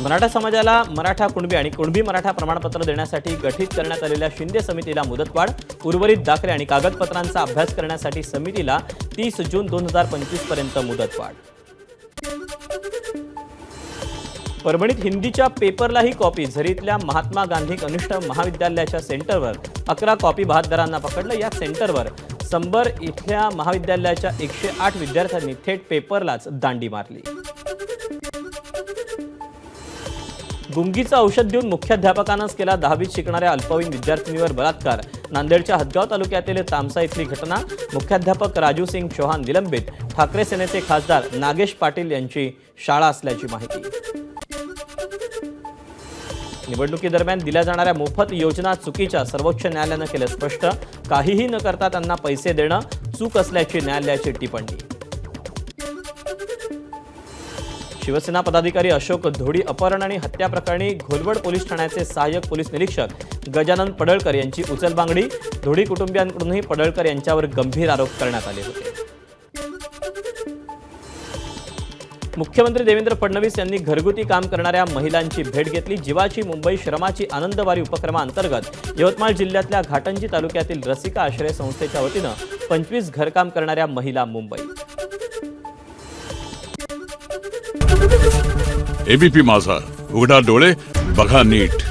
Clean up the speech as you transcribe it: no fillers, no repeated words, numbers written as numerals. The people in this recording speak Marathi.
मराठा समाजाला मराठा कुणबी आणि कुणबी मराठा प्रमाणपत्र देण्यासाठी गठीत करण्यात आलेल्या शिंदे समितीला मुदतवाढ, उर्वरित दाखले आणि कागदपत्रांचा अभ्यास करण्यासाठी समितीला 30 जून 2025 पर्यंत मुदतवाढ। परभणीत हिंदीच्या पेपरलाही कॉपी, झरीतल्या महात्मा गांधी कनिष्ठ महाविद्यालयाच्या सेंटरवर 11 कॉपी बहादरांना पकडलं। या सेंटरवर संबर इथल्या महाविद्यालयाच्या 108 विद्यार्थ्यांनी थेट पेपरलाच दांडी मारली। गुंगीचं औषध देऊन मुख्याध्यापकानंच केला 10वीत शिकणाऱ्या अल्पवयीन विद्यार्थिनीवर बलात्कार। नांदेडच्या हदगाव तालुक्यातील तामसा इथली घटना। मुख्याध्यापक राजू सिंग चौहान निलंबित। ठाकरे सेनेचे खासदार नागेश पाटील यांची शाळा असल्याची माहिती। निवडणुकीदरम्यान दिल्या जाणाऱ्या मोफत योजना चुकीच्या, सर्वोच्च न्यायालयानं केलं स्पष्ट। काहीही न करता त्यांना पैसे देणं चूक असल्याची न्यायालयाची टिप्पणी। शिवसेना पदाधिकारी अशोक धोडी अपहरण आणि हत्या प्रकरणी घोलवड पोलीस ठाण्याचे सहाय्यक पोलीस निरीक्षक गजानन पडळकर यांची उचलबांगडी। धोडी कुटुंबियांकडूनही पडळकर यांच्यावर गंभीर आरोप करण्यात आले होते। मुख्यमंत्री देवेंद्र फडणवीस यांनी घरगुती काम करणाऱ्या महिलांची भेट घेतली। जीवाची मुंबई श्रमाची आनंदवारी उपक्रमाअंतर्गत यवतमाळ जिल्ह्यातल्या घाटंजी तालुक्यातील रसिका आश्रय संस्थेच्या वतीनं 25 घरकाम करणाऱ्या महिला मुंबईत। एबीपी माझा, उघडा डोळे बघा नीट।